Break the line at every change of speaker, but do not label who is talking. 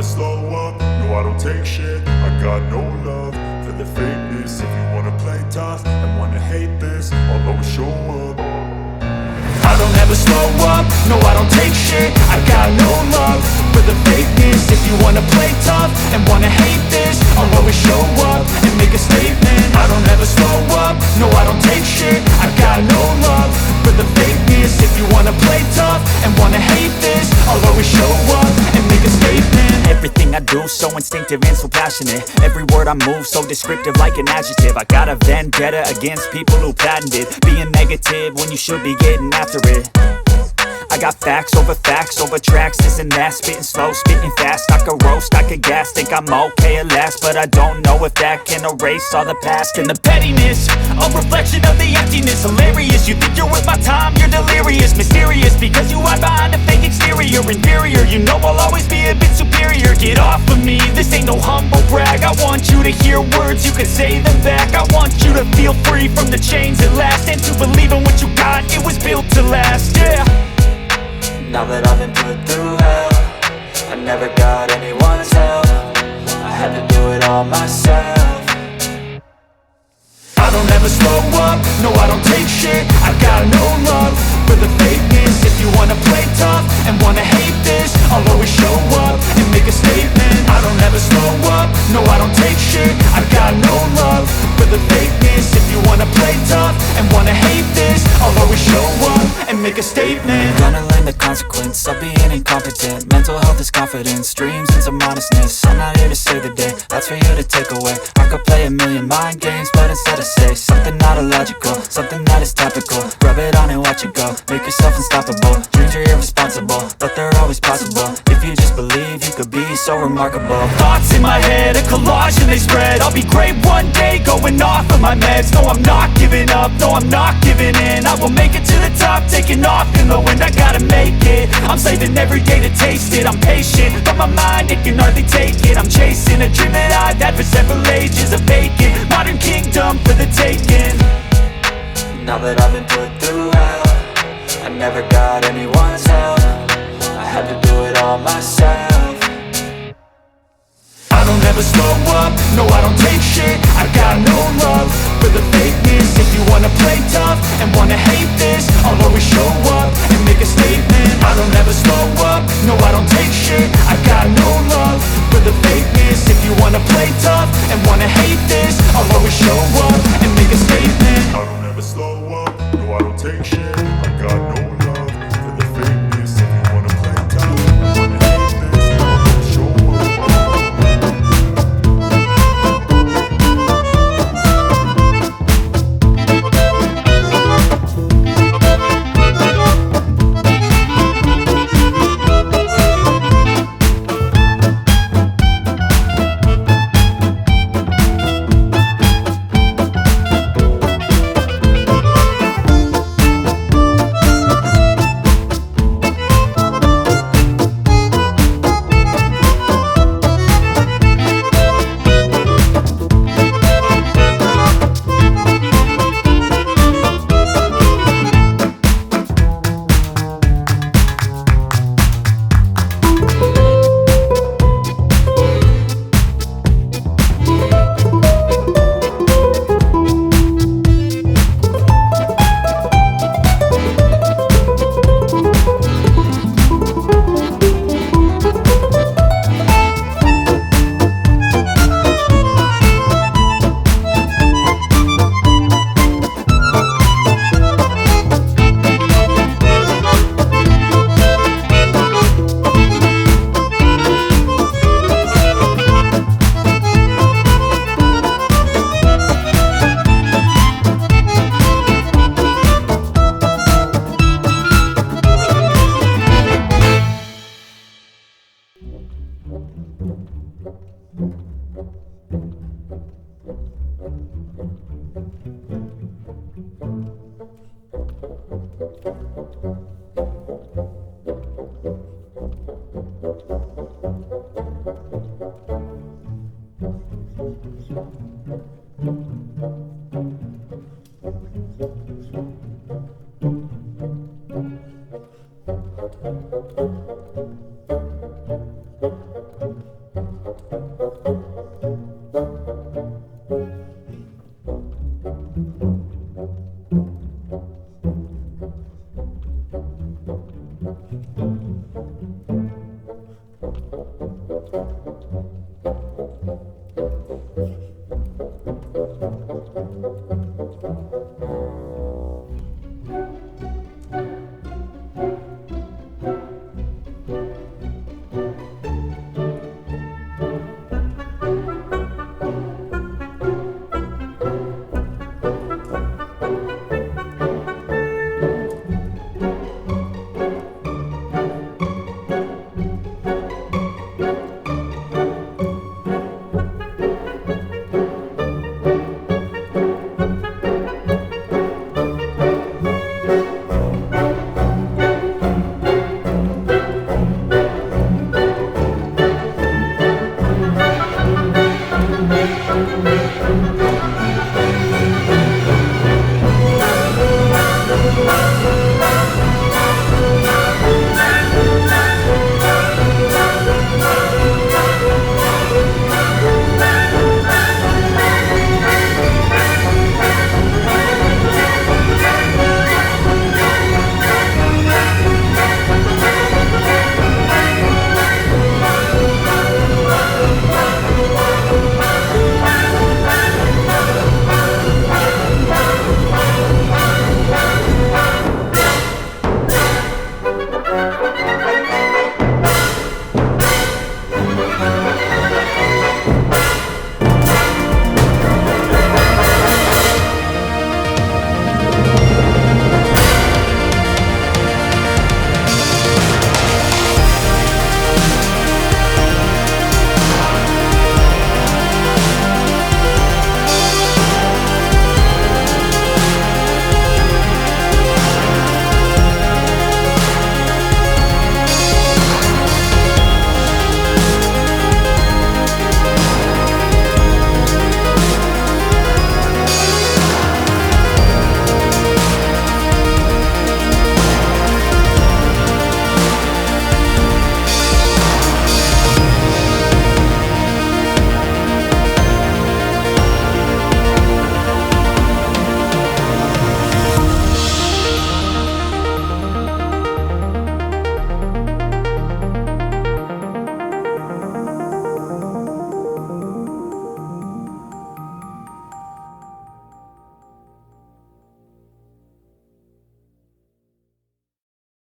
slow up, no I don't take shit. I got no love for the fakeness. If you wanna play tough and wanna hate this, I'll always show up. I don't ever slow up, no I don't take shit. I got no love for the fakeness. If you wanna play tough and wanna hate this, I'll always show up and make a statement. I don't ever slow up, no I don't take shit. I got no love for the fakeness. If you wanna play tough and wanna hate this, I'll always show up and make a statement.
Everything I do so instinctive and so passionate. Every word I move so descriptive like an adjective. I got a vendetta against people who patented being negative when you should be getting after it. I got facts over tracks, this and that. Spitting slow, spitting fast, I could roast, I could gas. Think I'm okay at last, but I don't know if that can erase all the past. And the pettiness, a reflection of the emptiness. Hilarious, you think you're worth my time, you're delirious. Mysterious, because you hide behind a fake exterior. Inferior, you know I'll always be a bit superior. Get off of me, this ain't no humble brag. I want you to hear words, you can say them back. I want you to feel free from the chains at last, and to believe in what you got, it was built to last, yeah.
Now that I've been put through hell, I never got anyone's help. I had to do it all myself.
I don't ever slow up, no I don't take shit. I got no love for the fakeness. If you wanna play tough and wanna hate this, I'll always show up and make a statement. I don't ever slow up, no I don't take shit. I got no love for the fakeness. If you wanna play tough and wanna hate this, I'll always show up and make a statement.
Gonna learn the consequence of being incompetent. Mental health is confidence, dreams and some modestness. I'm not here to save the day, that's for you to take away. I could play a million mind games, but instead I say something not illogical, something that is topical. Rub it on and watch it go, make yourself unstoppable. Dreams are irresponsible, but they're always possible. If you just believe, you could be so remarkable.
Thoughts in my head, a collage and they spread. I'll be great one day, going off of my meds. No, I'm not giving up, no, I'm not giving in. I will make it to the top, taking off in the wind. I gotta make it, I'm saving every day to taste it. I'm patient, but my mind, it can hardly take it. I'm chasing a dream that I've had for several ages. A vacant, modern kingdom for the taking.
Now that I've been put through hell, I never got anyone's help. I had to do it all myself.
I don't ever slow up, no I don't take shit. I got no love for the fakeness. If you wanna play tough and wanna hate this, I'll always show up and make a statement. I don't ever slow up, no I don't take shit. I got no love for the fakeness. If you wanna play tough and wanna hate this, I'll always show up and make a statement. I don't ever slow up, no I don't take shit. I got no love for the fakeness. If you wanna play tough and wanna hate this, I'll always show up.